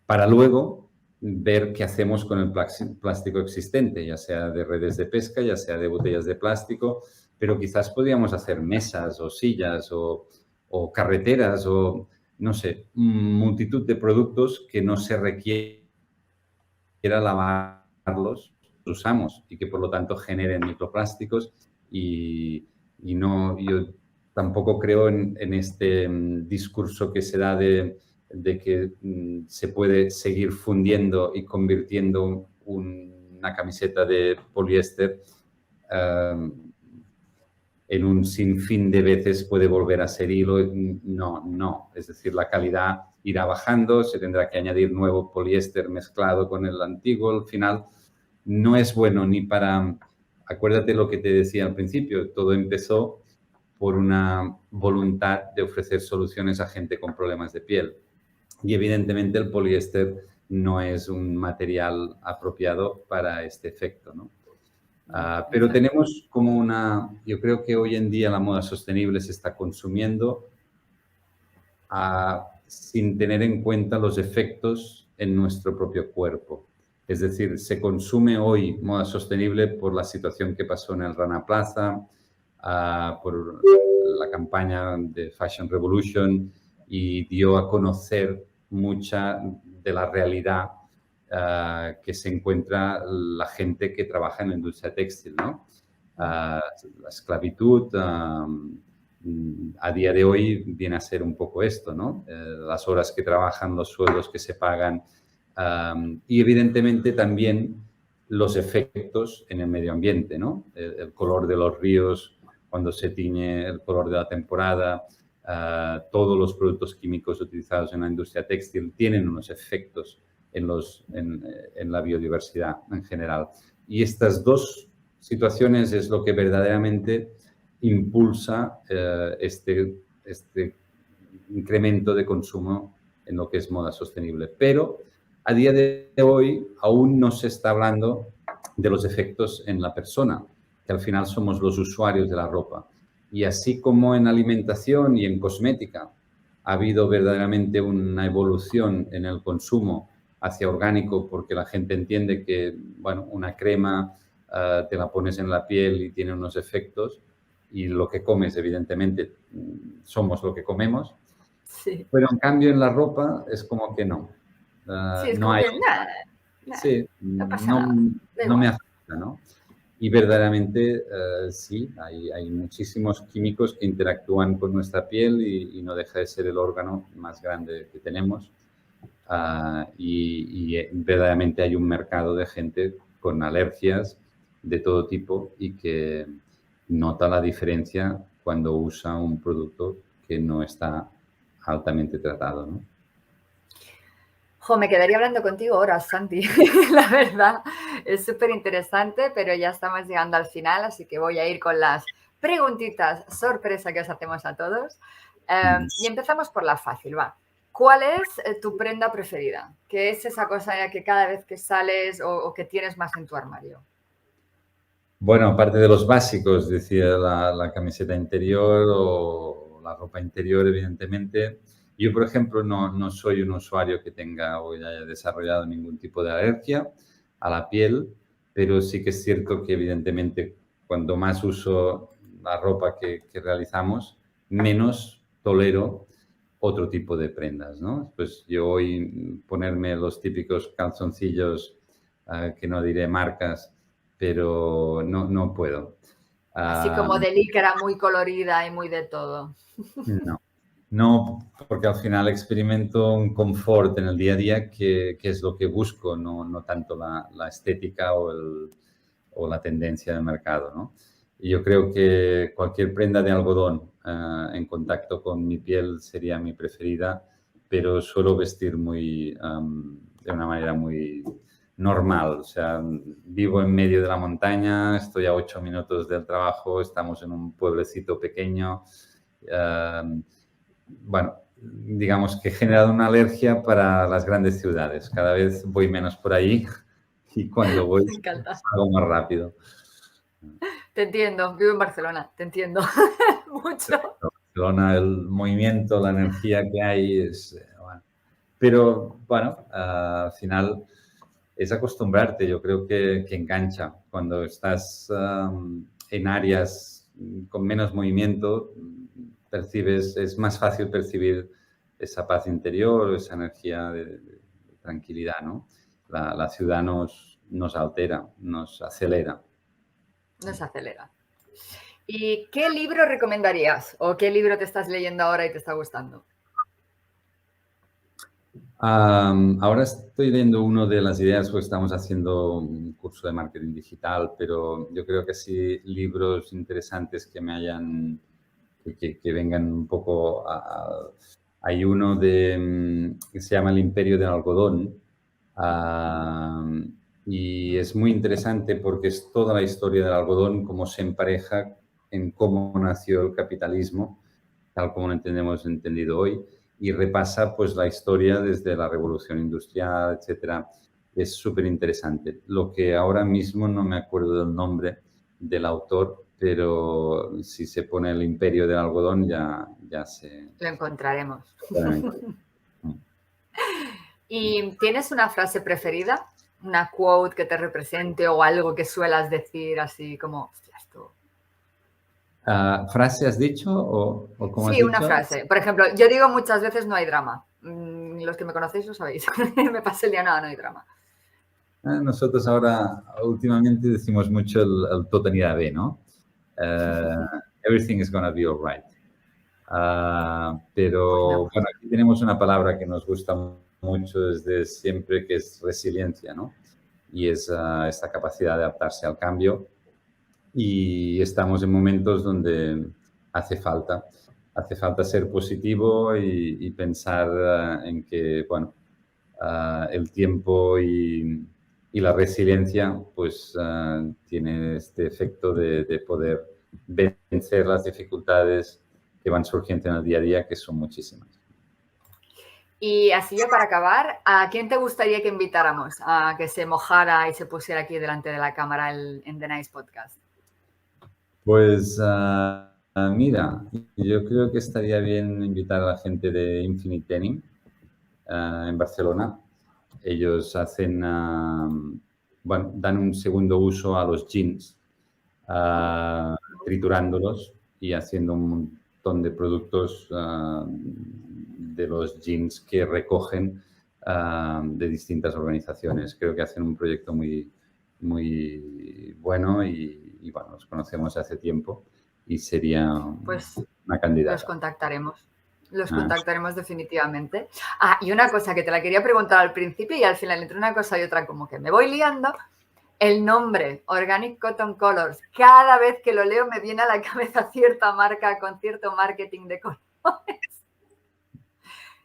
para luego ver qué hacemos con el plástico existente, ya sea de redes de pesca, ya sea de botellas de plástico, pero quizás podríamos hacer mesas o sillas o carreteras o, no sé, multitud de productos que no se requiera lavarlos, los usamos y que por lo tanto generen microplásticos y no, yo tampoco creo en este discurso que se da de que se puede seguir fundiendo y convirtiendo una camiseta de poliéster en un sinfín de veces puede volver a ser hilo. No, no. Es decir, la calidad irá bajando, se tendrá que añadir nuevo poliéster mezclado con el antiguo. Al final no es bueno ni para... Acuérdate lo que te decía al principio, todo empezó por una voluntad de ofrecer soluciones a gente con problemas de piel. Y evidentemente el poliéster no es un material apropiado para este efecto, ¿no? Pero tenemos como yo creo que hoy en día la moda sostenible se está consumiendo sin tener en cuenta los efectos en nuestro propio cuerpo. Es decir, se consume hoy moda sostenible por la situación que pasó en el Rana Plaza, por la campaña de Fashion Revolution y dio a conocer mucha de la realidad que se encuentra la gente que trabaja en la industria textil, ¿no? La esclavitud a día de hoy viene a ser un poco esto, ¿no? Las horas que trabajan, los sueldos que se pagan y evidentemente también los efectos en el medio ambiente, ¿no? El color de los ríos cuando se tiñe el color de la temporada, todos los productos químicos utilizados en la industria textil tienen unos efectos en la biodiversidad en general. Y estas dos situaciones es lo que verdaderamente impulsa este incremento de consumo en lo que es moda sostenible. Pero a día de hoy aún no se está hablando de los efectos en la persona, que al final somos los usuarios de la ropa. Y así como en alimentación y en cosmética ha habido verdaderamente una evolución en el consumo hacia orgánico porque la gente entiende que, bueno, una crema te la pones en la piel y tiene unos efectos y lo que comes, evidentemente, somos lo que comemos. Sí. Pero en cambio en la ropa es como que no. Sí, es No como hay... que, nada, Sí, no pasa nada, da no me igual. afecta, ¿no? Y verdaderamente sí, hay muchísimos químicos que interactúan con nuestra piel y no deja de ser el órgano más grande que tenemos. Y verdaderamente hay un mercado de gente con alergias de todo tipo y que nota la diferencia cuando usa un producto que no está altamente tratado, ¿no? Jo, me quedaría hablando contigo horas, Santi. La verdad, es súper interesante, pero ya estamos llegando al final, así que voy a ir con las preguntitas sorpresa que os hacemos a todos. Y empezamos por la fácil, va. ¿Cuál es tu prenda preferida? ¿Qué es esa cosa que cada vez que sales o que tienes más en tu armario? Bueno, aparte de los básicos, decía la camiseta interior o la ropa interior, evidentemente. Yo, por ejemplo, no soy un usuario que tenga o haya desarrollado ningún tipo de alergia a la piel, pero sí que es cierto que, evidentemente, cuando más uso la ropa que realizamos, menos tolero otro tipo de prendas, ¿no? Pues yo hoy ponerme los típicos calzoncillos, que no diré marcas, pero no puedo. Así Ah, como de licra muy colorida y muy de todo. no, no, porque al final experimento un confort en el día a día que es lo que busco, no tanto la estética o la tendencia del mercado, ¿no? Y yo creo que cualquier prenda de algodón en contacto con mi piel sería mi preferida, pero suelo vestir de una manera muy normal. O sea, vivo en medio de la montaña, estoy a 8 minutos del trabajo, estamos en un pueblecito pequeño. Bueno, digamos que he generado una alergia para las grandes ciudades. Cada vez voy menos por ahí y cuando voy Me encanta. salgo más rápido. Te entiendo, vivo en Barcelona, te entiendo mucho. Barcelona, el movimiento, la energía que hay es... bueno. Pero bueno, al final es acostumbrarte. Yo creo que engancha. Cuando estás en áreas con menos movimiento, percibes, es más fácil percibir esa paz interior, esa energía de tranquilidad, ¿no? La ciudad nos altera, nos acelera. Nos acelera. ¿Y qué libro recomendarías? ¿O qué libro te estás leyendo ahora y te está gustando? Ahora estoy leyendo uno de las ideas, porque estamos haciendo un curso de marketing digital, pero yo creo que sí, libros interesantes que me hayan, que vengan un poco hay uno que se llama El Imperio del Algodón, y es muy interesante porque es toda la historia del algodón, cómo se empareja en cómo nació el capitalismo, tal como lo entendido hoy, y repasa pues la historia desde la revolución industrial, etcétera. Es súper interesante. Lo que ahora mismo no me acuerdo del nombre del autor, pero si se pone El Imperio del Algodón ya se... Lo encontraremos. ¿Y tienes una frase preferida? ¿Una quote que te represente o algo que suelas decir así como, hostia, esto? ¿Frase has dicho o cómo has Sí, una dicho? frase. Por ejemplo, yo digo muchas veces no hay drama. Los que me conocéis lo sabéis. Me paso el día, no hay drama. Nosotros ahora últimamente decimos mucho el tot anirà bé, ¿no? Everything is gonna be all right. Pues me Pero gusta. bueno, aquí tenemos una palabra que nos gusta mucho desde siempre, que es resiliencia, ¿no? Y es esta capacidad de adaptarse al cambio. Y estamos en momentos donde hace falta, hace falta ser positivo y pensar en que, bueno, el tiempo y la resiliencia, pues tiene este efecto de poder vencer las dificultades que van surgiendo en el día a día, que son muchísimas. Y así ya para acabar, ¿a quién te gustaría que invitáramos a que se mojara y se pusiera aquí delante de la cámara en The Nice Podcast? Pues mira, yo creo que estaría bien invitar a la gente de Infinite Denim en Barcelona. Ellos hacen, bueno, dan un segundo uso a los jeans, triturándolos y haciendo un montón de productos de los jeans que recogen de distintas organizaciones. Creo que hacen un proyecto muy bueno y bueno, los conocemos hace tiempo y sería Pues una los candidata. contactaremos. Los contactaremos definitivamente. Ah, y una cosa que te la quería preguntar al principio y al final entre una cosa y otra como que me voy liando. El nombre, Organic Cotton Colors, cada vez que lo leo me viene a la cabeza cierta marca con cierto marketing de colores.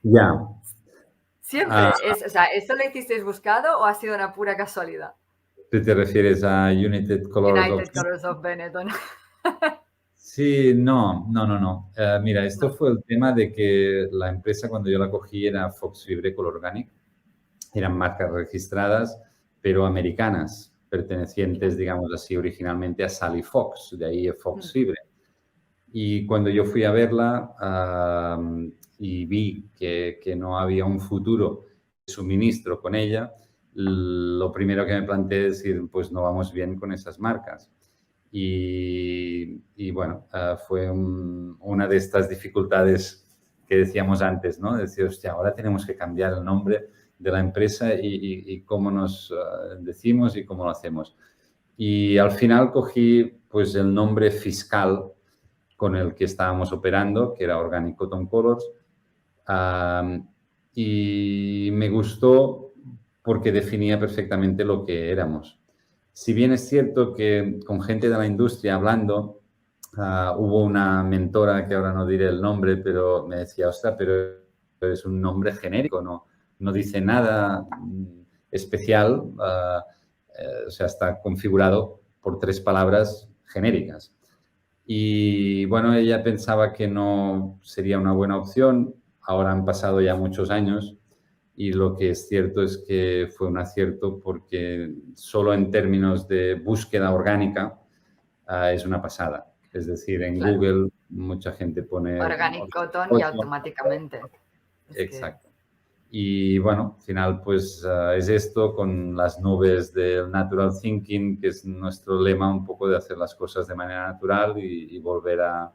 Ya. Siempre. O sea, ¿esto lo hicisteis buscado o ha sido una pura casualidad? ¿Tú te refieres a United Colors of... United Colors of Benetton. Sí, no. Mira, esto fue el tema de que la empresa cuando yo la cogí era Fox Fibre Color Organic. Eran marcas registradas, pero americanas, pertenecientes, digamos así, originalmente a Sally Fox, de ahí Fox Fibre. Y cuando yo fui a verla y vi que no había un futuro de suministro con ella, lo primero que me planteé es decir, pues no vamos bien con esas marcas. Y bueno, fue una de estas dificultades que decíamos antes, ¿no? Decir, hostia, ahora tenemos que cambiar el nombre de la empresa y cómo nos decimos y cómo lo hacemos. Y al final cogí pues el nombre fiscal con el que estábamos operando, que era Organic Cotton Colors, y me gustó porque definía perfectamente lo que éramos. Si bien es cierto que con gente de la industria hablando, hubo una mentora, que ahora no diré el nombre, pero me decía, ostras, pero es un nombre genérico, no dice nada especial, o sea, está configurado por 3 palabras genéricas. Y bueno, ella pensaba que no sería una buena opción. Ahora han pasado ya muchos años y lo que es cierto es que fue un acierto porque solo en términos de búsqueda orgánica es una pasada. Es decir, en Google mucha gente pone... Organic Cotton y automáticamente. Exacto. Y bueno, al final pues es esto con las nubes del Natural Thinking, que es nuestro lema un poco de hacer las cosas de manera natural y volver a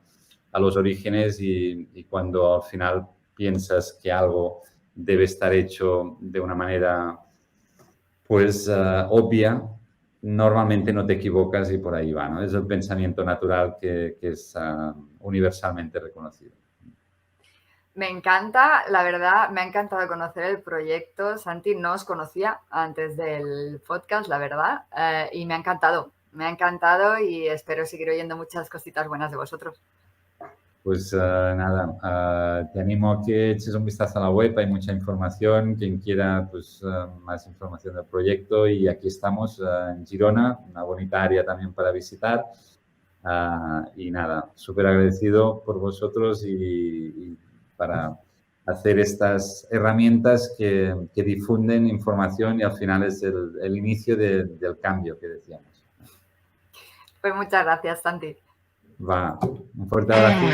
los orígenes y cuando al final piensas que algo debe estar hecho de una manera pues obvia, normalmente no te equivocas y por ahí va, ¿no? Es el pensamiento natural que es universalmente reconocido. Me encanta, la verdad, me ha encantado conocer el proyecto. Santi, no os conocía antes del podcast, la verdad, y me ha encantado y espero seguir oyendo muchas cositas buenas de vosotros. Pues nada, te animo a que eches un vistazo a la web, hay mucha información, quien quiera pues más información del proyecto y aquí estamos en Girona, una bonita área también para visitar y nada, súper agradecido por vosotros y para hacer estas herramientas que difunden información y al final es el inicio del cambio que decíamos. Pues muchas gracias, Santi. Va, un fuerte abrazo.